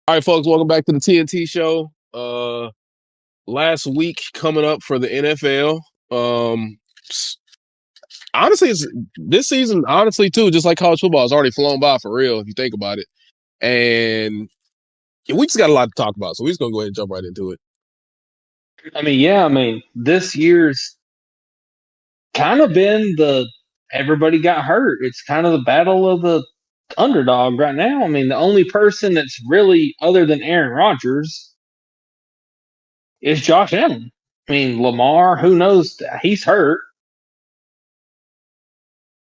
All right, folks, welcome back to the TNT show. Last week coming up for the NFL. Honestly, it's this season, honestly, too, just like college football, has already flown by for real, if you think about it. And we just got a lot to talk about, so we're just gonna go ahead and jump right into it. This year's kind of been everybody got hurt. It's kind of the battle of the underdog right now. The only person that's really other than Aaron Rodgers is Josh Allen. Lamar, who knows? He's hurt.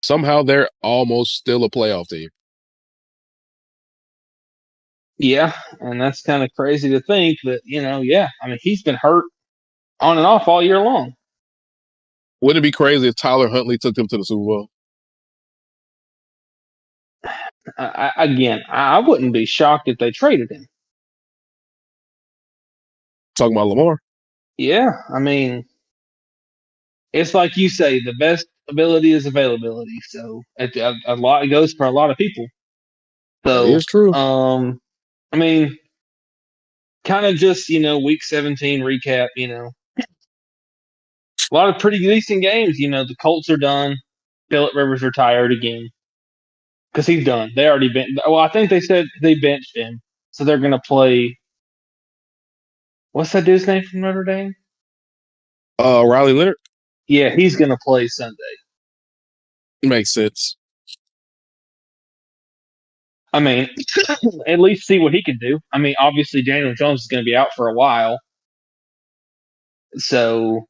Somehow they're almost still a playoff team. Yeah, and that's kind of crazy to think that, he's been hurt on and off all year long. Wouldn't it be crazy if Tyler Huntley took them to the Super Bowl? I wouldn't be shocked if they traded him. Talking about Lamar. Yeah, it's like you say, the best ability is availability. So a lot it goes for a lot of people. That So is true. kind of just week 17 recap. A lot of pretty decent games. The Colts are done. Philip Rivers retired again because he's done. They already been. Well, I think they said they benched him, so they're gonna play. What's that dude's name from Notre Dame? Riley Leonard. Yeah, he's gonna play Sunday. Makes sense. At least see what he can do. Obviously Daniel Jones is going to be out for a while, so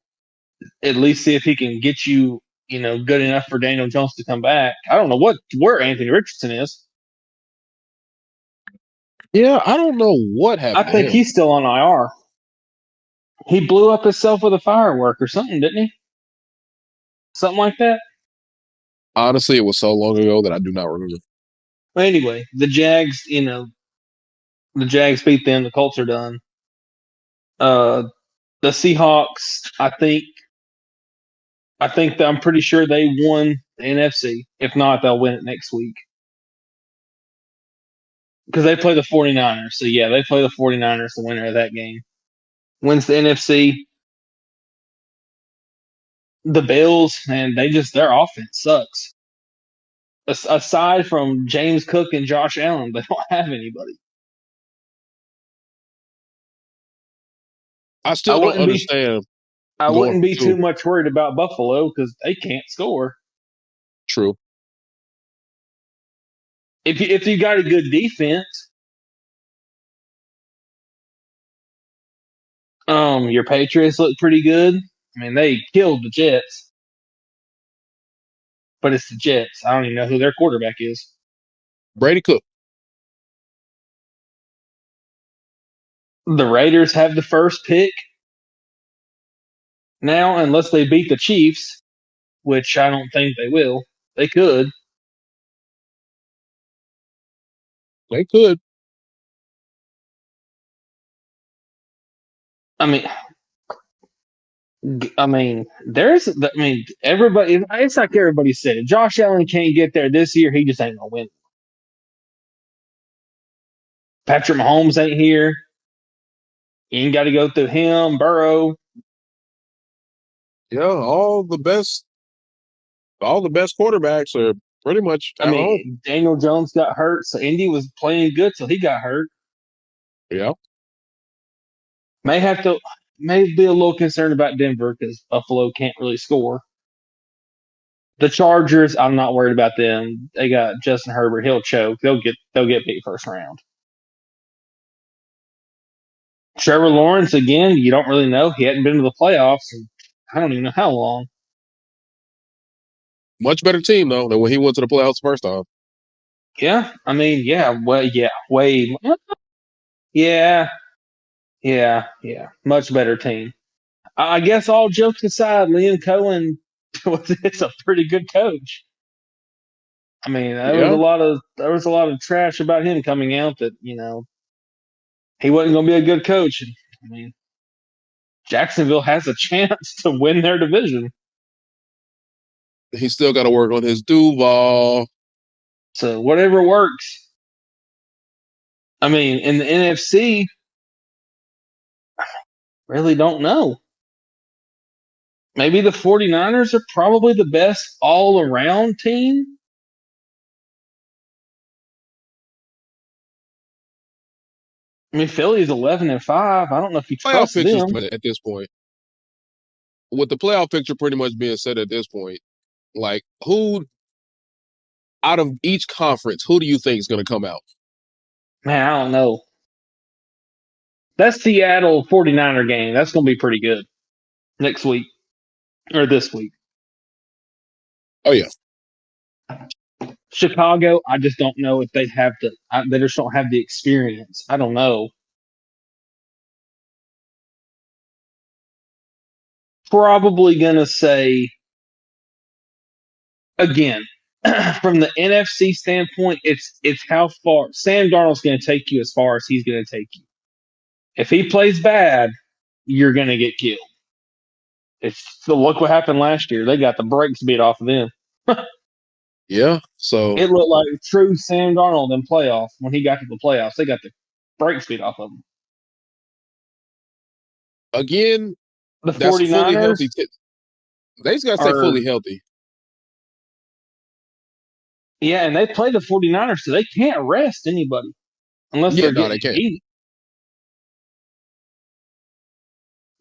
at least see if he can get you, good enough for Daniel Jones to come back. I don't know where Anthony Richardson is. Yeah, I don't know what I happened to think him. he's still on IR. He blew up himself with a firework or something, didn't he? Something like that. Honestly, it was so long ago that I do not remember. Well, anyway, the Jags, the Jags beat them. The Colts are done. The Seahawks, I think that I'm pretty sure they won the NFC. If not, they'll win it next week. Because they play the 49ers. So, yeah, they play the 49ers, the winner of that game. Wins the NFC. The Bills, man, their offense sucks. Aside from James Cook and Josh Allen, they don't have anybody. I I still don't wouldn't be understand I going wouldn't from be two. too much worried about Buffalo because they can't score. True. If you got a good defense, your Patriots look pretty good. They killed the Jets, but it's the Jets. I don't even know who their quarterback is. Brady Cook. The Raiders have the first pick now, unless they beat the Chiefs, which I don't think they will. They could. They could. I mean, everybody. It's like everybody said. If Josh Allen can't get there this year, he just ain't gonna win. Patrick Mahomes ain't here. You ain't got to go through him, Burrow. Yeah, all the best quarterbacks are pretty much at home. Daniel Jones got hurt, so Indy was playing good till he got hurt. Yeah. May have to, may be a little concerned about Denver because Buffalo can't really score. The Chargers, I'm not worried about them. They got Justin Herbert. He'll choke. They'll get beat first round. Trevor Lawrence, again, you don't really know. He hadn't been to the playoffs in I don't even know how long. Much better team though than when he went to the playoffs the first time. Yeah, way, yeah, yeah, much better team. I guess all jokes aside, Liam Cohen is a pretty good coach. Yeah. There was a lot of trash about him coming out that he wasn't going to be a good coach. I mean, Jacksonville has a chance to win their division. He still got to work on his Duval. So whatever works. I mean, in the NFC, really don't know. Maybe the 49ers are probably the best all around team. I mean, Philly's 11-5. I don't know if you Playoff trust pictures them. at this point. With the playoff picture pretty much being set at this point, like who out of each conference, who do you think is going to come out? Man, I don't know. That Seattle 49er game, that's going to be pretty good next week or this week. Oh yeah, Chicago, I just don't know if they have they just don't have the experience. I don't know. Probably going to say, again, from the NFC standpoint, it's how far Sam Darnold's going to take you as far as he's going to take you. If he plays bad, you're going to get killed. Look what happened last year. They got the brakes beat off of them. yeah. So It looked like true Sam Darnold in playoffs. When he got to the playoffs, they got the brakes beat off of him. again, The that's fully 49ers healthy. They just got to stay are, fully healthy. yeah, and they play the 49ers, so they can't rest anybody unless Yeah, they're no, they getting can't. beat.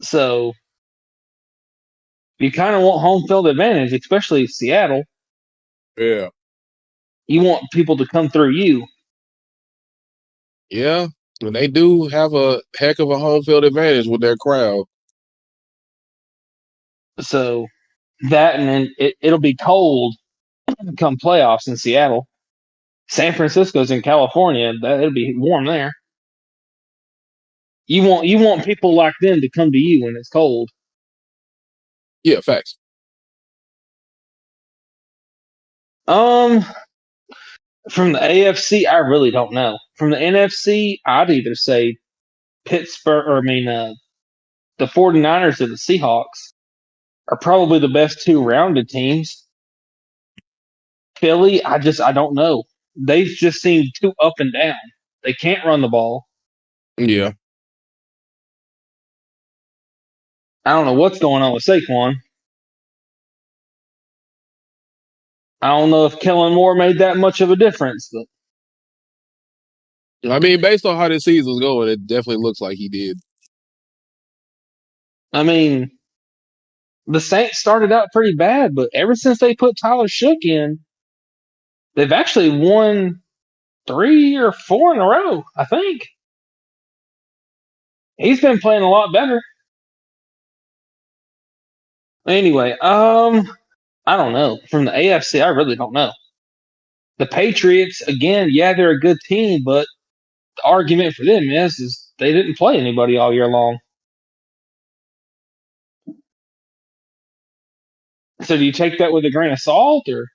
So you kind of want home field advantage, especially Seattle. Yeah, You want people to come through you. yeah. And they do have a heck of a home field advantage with their crowd. So that, and then it'll be cold come playoffs in Seattle. San Francisco's in California. It'll be warm there. You want people like them to come to you when it's cold. Yeah, facts. Um, from the AFC, I really don't know. From the NFC, I'd either say Pittsburgh, or I mean, the 49ers or the Seahawks are probably the best two rounded teams. Philly, I don't know. They just seem too up and down. They can't run the ball. Yeah, I don't know what's going on with Saquon. I don't know if Kellen Moore made that much of a difference, but I mean, based on how this season's going, it definitely looks like he did. I mean, the Saints started out pretty bad, but ever since they put Tyler Shook in, they've actually won 3 or 4 in a row, I think. He's been playing a lot better. Anyway, I don't know. From the AFC, I really don't know. The Patriots, again, yeah, they're a good team, but the argument for them is they didn't play anybody all year long. So do you take that with a grain of salt, or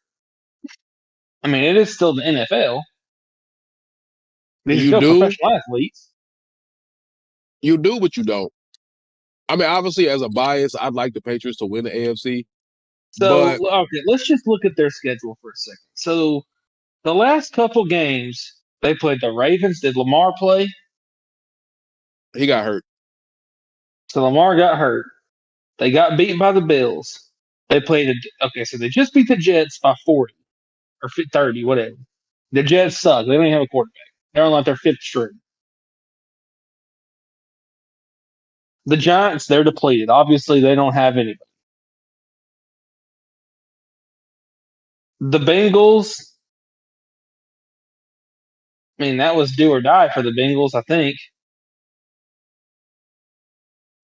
I mean, it is still the NFL. These are You still do, professional athletes. but you don't. I mean, obviously, as a bias, I'd like the Patriots to win the AFC, So but okay, let's just look at their schedule for a second. So the last couple games they played the Ravens. Did Lamar play? he got hurt. So Lamar got hurt. They got beaten by the Bills. They played okay, so they just beat the Jets by 40 or 30, whatever. The Jets suck. They don't even have a quarterback. They're on like their fifth string. The Giants, they're depleted. Obviously, they don't have anybody. The Bengals, I mean, that was do or die for the Bengals, I think.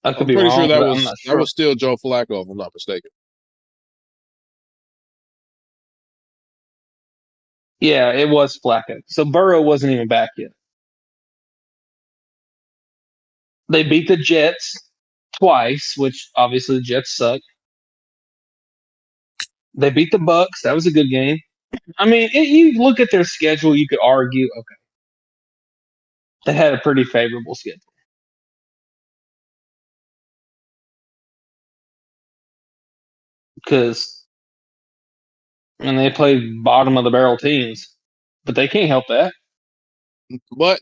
I could I'm be pretty sure wrong, but I'm not that sure. was still Joe Flacco, if I'm not mistaken. Yeah, it was Flacco. So Burrow wasn't even back yet. They beat the Jets twice, which obviously the Jets suck. They beat the Bucks. That was a good game. I mean, you look at their schedule, you could argue, okay, they had a pretty favorable schedule because and they played bottom of the barrel teams, but they can't help that. But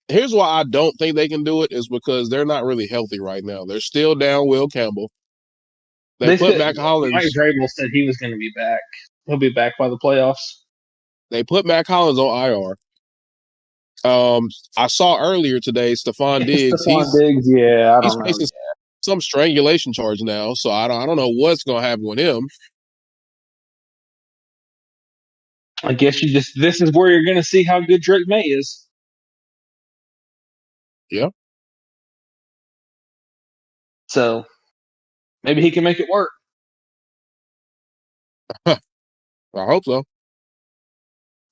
here's why I don't think they can do it is because they're not really healthy right now. They're still down Will Campbell. They They put said Mac Mike Hollins. Vrabel said he was going to be back. He'll be back by the playoffs. They put Mac Hollins on IR. I saw earlier today Stephon Diggs. Stephon Diggs, yeah, I He's don't know. facing some strangulation charge now, so I don't know what's gonna happen with him. I guess this is where you're going to see how good Drake May is. Yeah, So maybe he can make it work. I hope so.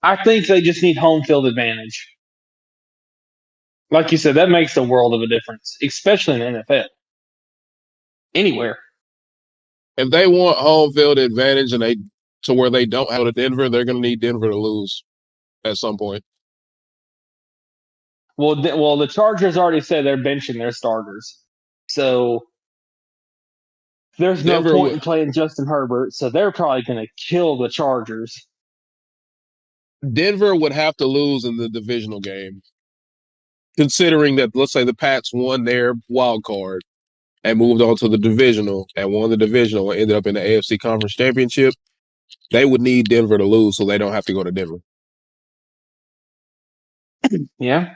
I think they just need home field advantage. Like you said, that makes a world of a difference, especially in the NFL. Anywhere. If they want home field advantage and they to where they don't have it at Denver, they're gonna need Denver to lose at some point. Well, the Chargers already said they're benching their starters, so there's no Denver point in playing Justin Herbert. So they're probably going to kill the Chargers. Denver would have to lose in the divisional game, considering that let's say the Pats won their wild card and moved on to the divisional and won the divisional and ended up in the AFC Conference Championship. They would need Denver to lose so they don't have to go to Denver. Yeah.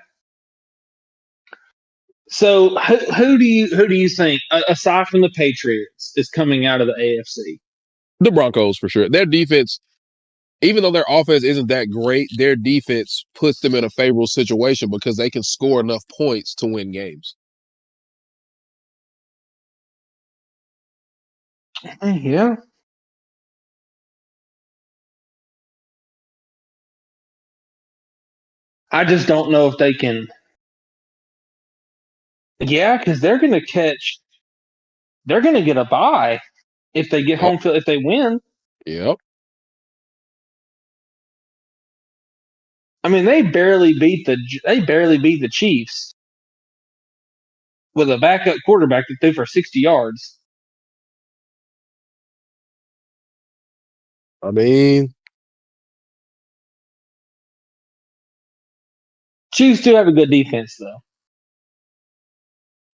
So who do you think aside from the Patriots is coming out of the AFC? The Broncos for sure. Their defense, even though their offense isn't that great, their defense puts them in a favorable situation because they can score enough points to win games. Yeah. I just don't know if they can. Yeah, because they're going to catch. They're going to get a bye if they get Yep. home field if they win. Yep. I mean, they barely beat the Chiefs with a backup quarterback that threw for 60 yards. I mean, Chiefs do have a good defense, though.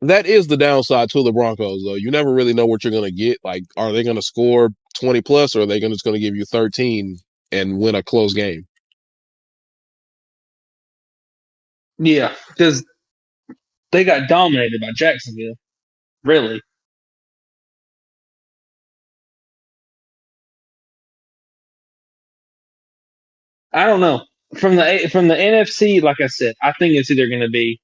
that is the downside to the Broncos, though. You never really know what you're going to get. Like, are they going to score 20 plus or are they just going to give you 13 and win a close game? Yeah, because they got dominated by Jacksonville. Really. I don't know. From the NFC, like I said, I think it's either going to be.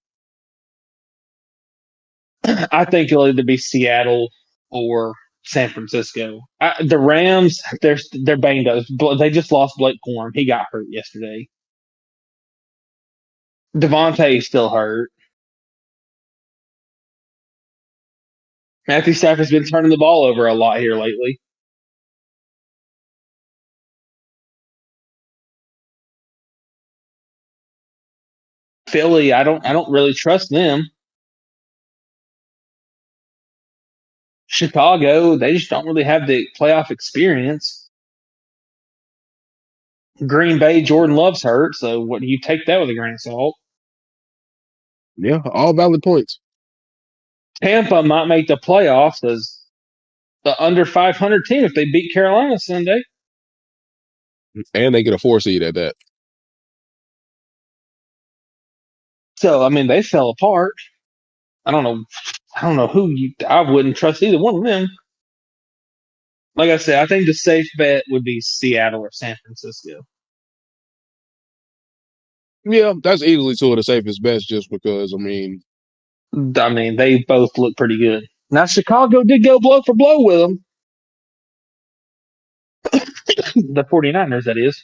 I think it'll either be Seattle or San Francisco. The Rams, they're banged up. They just lost Blake Corum. He got hurt yesterday. Devontae's still hurt. Matthew Stafford's been turning the ball over a lot here lately. Philly, I don't really trust them. Chicago, they just don't really have the playoff experience. Green Bay, Jordan Love's hurt, so what do you take that with a grain of salt? Yeah, all valid points. Tampa might make the playoffs as the under 500 team if they beat Carolina Sunday. And they get a 4 seed at that. So I mean, they fell apart. I don't know. I don't know who you. I wouldn't trust either one of them. Like I said, I think the safe bet would be Seattle or San Francisco. Yeah, that's easily two of the safest bets just because, I mean, They both look pretty good. Now Chicago did go blow for blow with them. The 49ers, that is.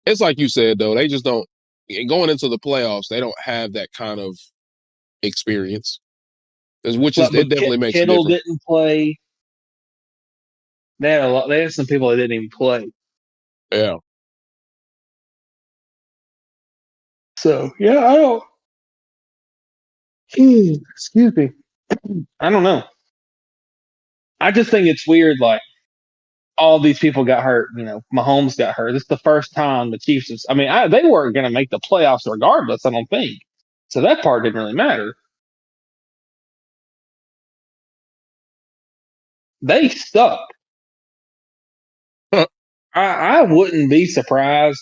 it's like you said, though, they just don't, going into the playoffs, they don't have that kind of experience, it definitely makes a Kittle difference. didn't play. They had a lot. They had some people that didn't even play. Yeah. So yeah, I don't. Excuse me. I don't know. I just think it's weird. Like all these people got hurt. Mahomes got hurt. This is the first time the Chiefs. They weren't going to make the playoffs regardless. I don't think so. That part didn't really matter. They suck. Huh. I wouldn't be surprised.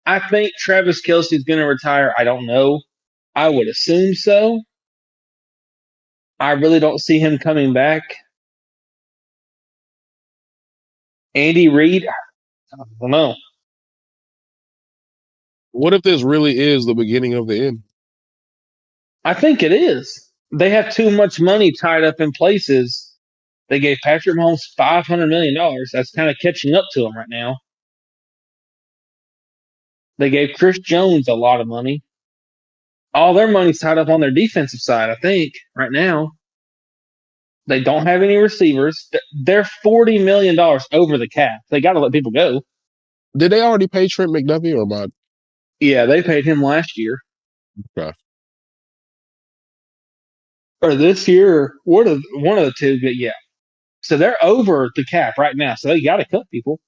I think Travis Kelce's going to retire. I don't know. I would assume so. I really don't see him coming back. Andy Reid, I don't know. What if this really is the beginning of the end? I think it is. They have too much money tied up in places. They gave Patrick Mahomes $500 million. That's kind of catching up to him right now. They gave Chris Jones a lot of money. All their money's tied up on their defensive side, I think, right now. They don't have any receivers. They're $40 million over the cap. They got to let people go. Did they already pay Trent McDuffie or not? Yeah, they paid him last year. Okay. Or this year, one of the two, but yeah. So they're over the cap right now. So they got to cut people.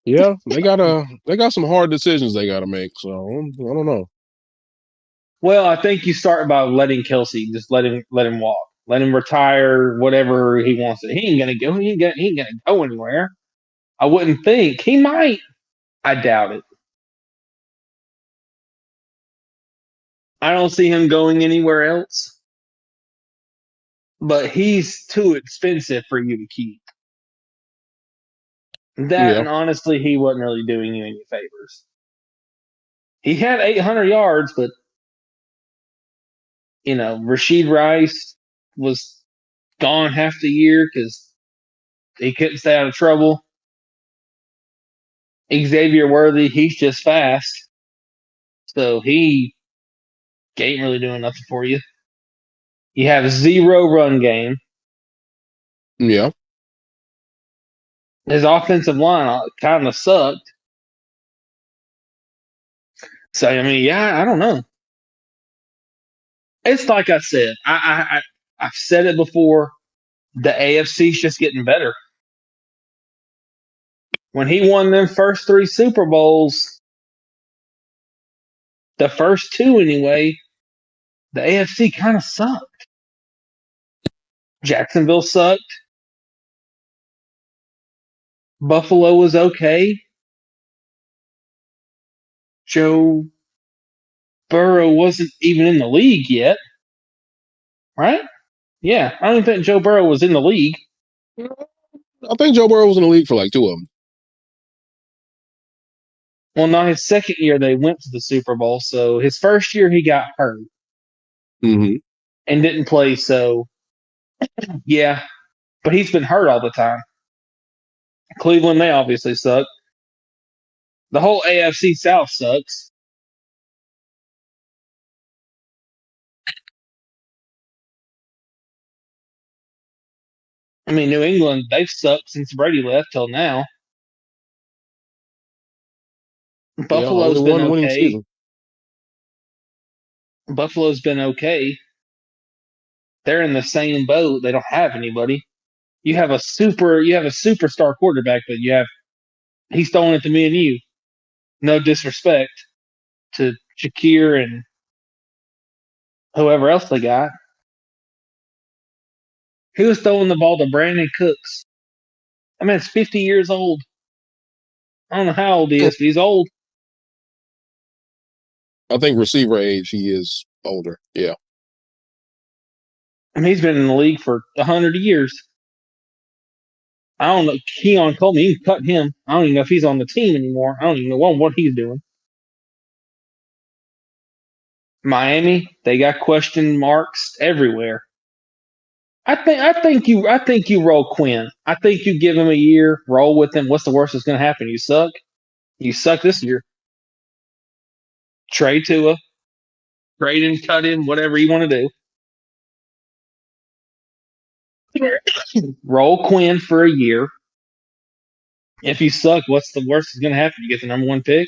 Yeah, they got some hard decisions they got to make. So I don't know. Well, I think you start by letting Kelce just let him walk, let him retire, whatever he wants to. He ain't gonna go. He ain't gonna go anywhere. I wouldn't think he might. I doubt it. I don't see him going anywhere else. But he's too expensive for you to keep. That Yeah. and honestly, he wasn't really doing you any favors. He had 800 yards, but Rashid Rice was gone half the year because he couldn't stay out of trouble. Xavier Worthy, he's just fast. So he ain't really doing nothing for you. You have zero run game. Yeah. His offensive line kind of sucked. So, I don't know. It's like I said. I've said it before. The AFC's just getting better. When he won them first 3 Super Bowls, the first 2 anyway, the AFC kind of sucked. Jacksonville sucked. Buffalo was okay. Joe Burrow wasn't even in the league yet. Right? Yeah, I don't think Joe Burrow was in the league. I think Joe Burrow was in the league for like 2 of them. Well, not his second year they went to the Super Bowl. So his first year he got hurt Mm-hmm. and didn't play. So yeah, but he's been hurt all the time. Cleveland, they obviously suck. The whole AFC South sucks. New England, they've sucked since Brady left till now. Buffalo's only been one winning okay. season. Buffalo's been okay. They're in the same boat. They don't have anybody. You have a superstar quarterback, but he's throwing it to me and you. No disrespect to Shakir and whoever else they got. He was throwing the ball to Brandon Cooks. It's 50 years old. I don't know how old he is, but he's old. I think receiver age, he is older. Yeah. He's been in the league for 100 years. I don't know. Keon Coleman, you can cut him. I don't even know if he's on the team anymore. I don't even know what he's doing. Miami, they got question marks everywhere. I think you roll Quinn. I think you give him a year, roll with him. What's the worst that's going to happen? You suck. You suck this year. Trade Tua, trade him, cut him, whatever you want to do. Roll Quinn for a year. If you suck, what's the worst that's going to happen? You get the number 1 pick.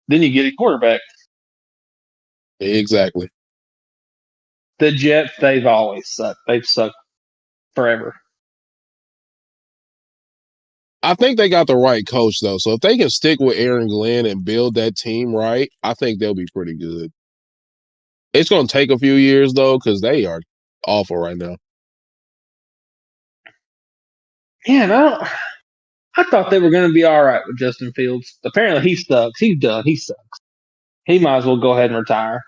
Then you get a quarterback. Exactly. The Jets, they've always sucked. They've sucked forever. I think they got the right coach though. So if they can stick with Aaron Glenn and build that team right, I think they'll be pretty good. It's going to take a few years though because they are awful right now. Yeah, no, I thought they were going to be all right with Justin Fields. Apparently, he sucks. He's done. He sucks. He might as well go ahead and retire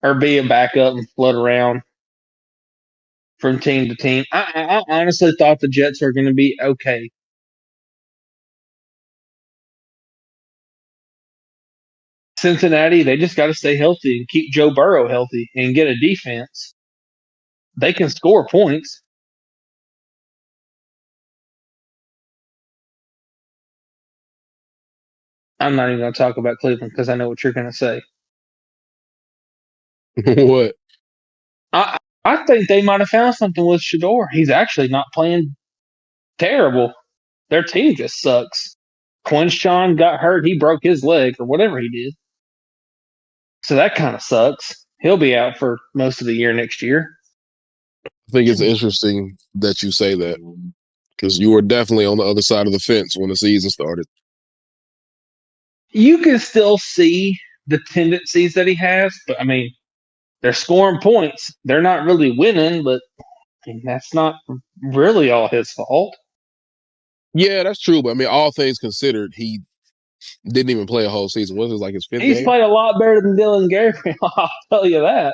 or be a backup and float around from team to team. I honestly thought the Jets were going to be okay. Cincinnati, they just got to stay healthy and keep Joe Burrow healthy and get a defense. They can score points. I'm not even going to talk about Cleveland because I know what you're going to say. What? I think they might have found something with Shador. He's actually not playing terrible. Their team just sucks. Quinshawn got hurt. He broke his leg or whatever he did. So that kind of sucks. He'll be out for most of the year next year. I think it's interesting that you say that because you were definitely on the other side of the fence when the season started. You can still see the tendencies that he has, but I mean, they're scoring points. They're not really winning, but I mean, that's not really all his fault. Yeah, that's true. But I mean, all things considered, he didn't even play a whole season. Was it like his fifth He's game? played a lot better than Dylan Gabriel. I'll tell you that.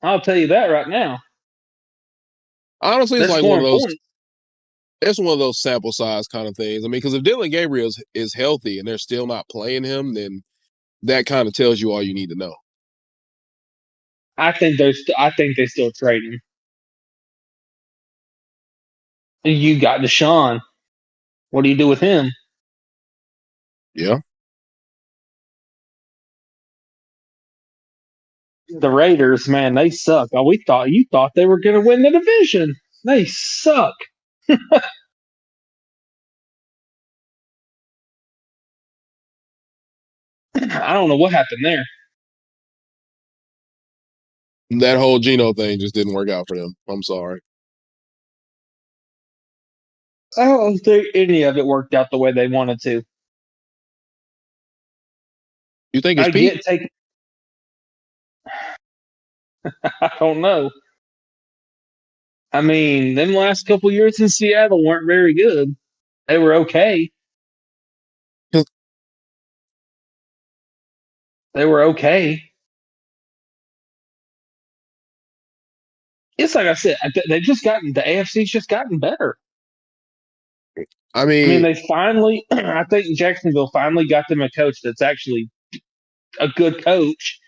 I'll tell you that right now. Honestly, They're it's like one of scoring those. points. It's one of those sample size kind of things. I mean, because if Dylan Gabriel is healthy and they're still not playing him, then that kind of tells you all you need to know. I think they still trade him. You got Deshaun. What do you do with him? Yeah. The Raiders, man, they suck. Oh, you thought they were going to win the division. They suck. I don't know what happened there. That whole Geno thing just didn't work out for them. I'm sorry. I don't think any of it worked out the way they wanted to. You think it's I Pete? get taken. I don't know. I mean, them last couple years in Seattle weren't very good. They were okay. They were okay. It's like I said, they've just gotten the AFC's just gotten better. I I mean, mean, they finally. I think Jacksonville finally got them a coach that's actually a good coach.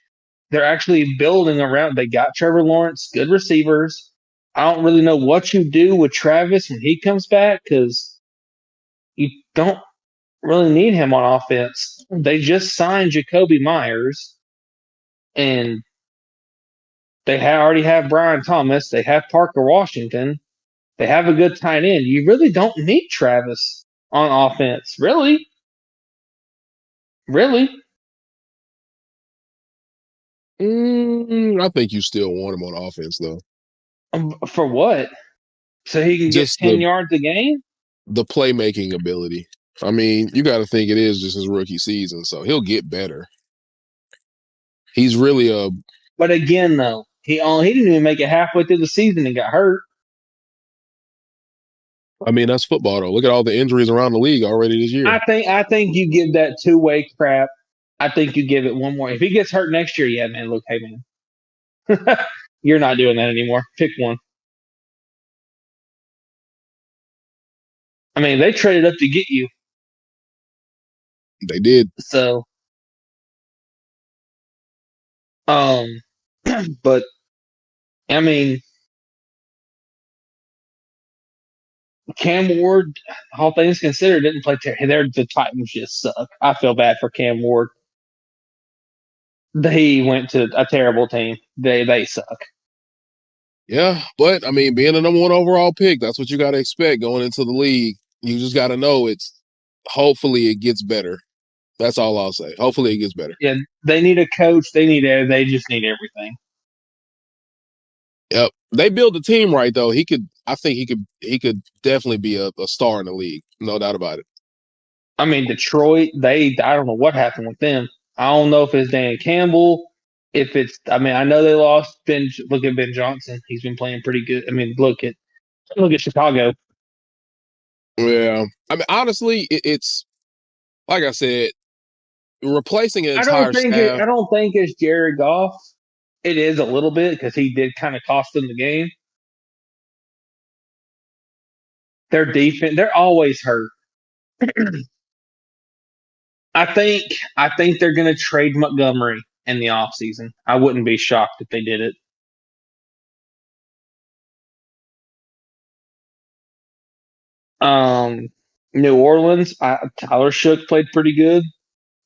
They're actually building around. They got Trevor Lawrence, good receivers. I don't really know what you do with Travis when he comes back because you don't really need him on offense. They just signed Jacoby Myers, and they already have Brian Thomas. They have Parker Washington. They have a good tight end. You really don't need Travis on offense, really. Really, I think you still want him on offense though. For what? So he can get Just 10 yards a game? the playmaking ability. I mean, you got to think it is just his rookie season, so he'll get better. He's really a. But again, though, he didn't even make it halfway through the season and got hurt. I mean, that's football though. Look at all the injuries around the league already this year. I think you give that two-way crap. I think you give it one more. If he gets hurt next year, yeah, man, look, hey, man. You're not doing that anymore. Pick one. I mean, they traded up to get you. They did. So, but I mean, Cam Ward, all things considered, didn't play terrible. The Titans just suck. I feel bad for Cam Ward. They went to a terrible team. They suck. Yeah, but I mean, being a number one overall pick, that's what you got to expect going into the league. You just got to know it's. Hopefully, it gets better. That's all I'll say. Hopefully, it gets better. Yeah, they need a coach. They just need everything. Yep. they build the team right though. I think he could definitely be a star in the league. No doubt about it. I mean, Detroit, I don't know what happened with them. I don't know if it's Dan Campbell, if it's, I mean, I know they lost look at Ben Johnson. He's been playing pretty good. I mean, look at Chicago. Yeah. I mean, honestly, it's like I said, replacing an entire I staff. don't think it's Jared Goff. It is a little bit because he did kind of cost them the game. Their defense, they're always hurt. I think they're going to trade Montgomery in the offseason. I wouldn't be shocked if they did it. Um, New Orleans, Tyler Shook played pretty good.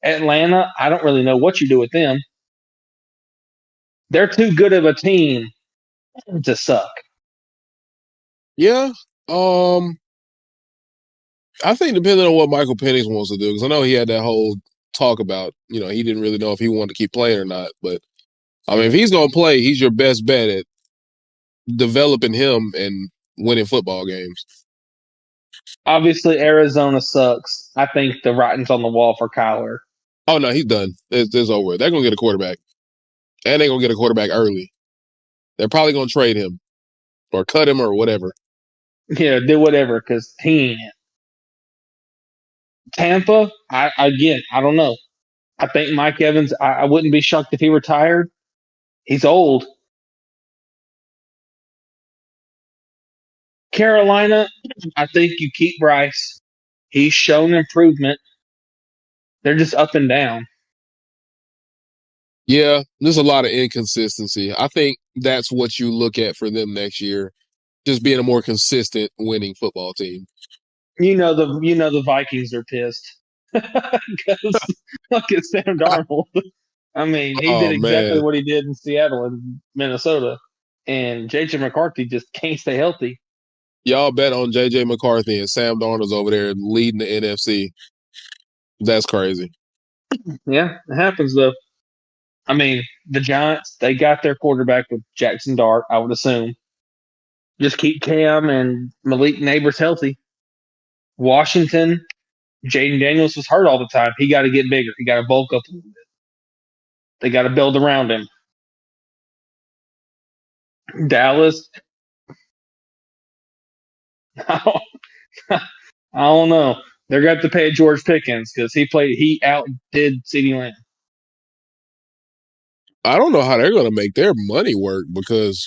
Atlanta, I don't really know what you do with them. They're too good of a team to suck. Yeah. I think depending on what Michael Penix wants to do, because I know he had that whole talk about, he didn't really know if he wanted to keep playing or not. But I mean, if he's gonna play, he's your best bet at developing him and winning football games. Obviously, Arizona sucks. I think the writing's on the wall for Kyler. Oh no, he's done. It's over with. They're gonna get a quarterback. And they're gonna get a quarterback early. They're probably gonna trade him or cut him or whatever. Yeah, do whatever because he ain't it. Tampa, I don't know. I think Mike Evans. I wouldn't be shocked if he retired. He's old. Carolina, I think you keep Bryce. He's shown improvement. They're just up and down. Yeah, there's a lot of inconsistency. I think that's what you look at for them next year. Just being a more consistent winning football team. The Vikings are pissed because look at Sam Darnold. I mean, he did Oh exactly man. what he did in Seattle and Minnesota, and JJ McCarthy just can't stay healthy. Y'all bet on JJ McCarthy and Sam Darnold's over there leading the NFC. That's crazy. Yeah, it happens though. I mean, the Giants, they got their quarterback with Jackson Dart, I would assume. Just keep Cam and Malik Neighbors healthy. Washington, Jaden Daniels was hurt all the time. He got to get bigger. He got to bulk up a little bit. They got to build around him. Dallas, I don't know. They're going to have to pay George Pickens because he outdid CeeDee Lamb. I don't know how they're going to make their money work because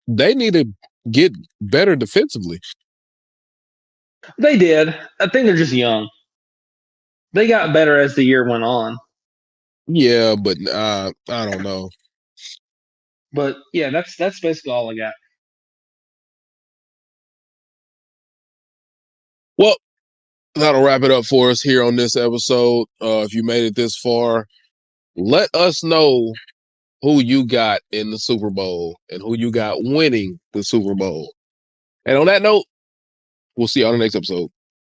they need to get better defensively. They did. I think they're just young. They got better as the year went on. Yeah, but I don't know. But yeah, that's basically all I got. Well, that'll wrap it up for us here on this episode. If you made it this far, let us know who you got in the Super Bowl and who you got winning the Super Bowl. And on that note, we'll see you on the next episode.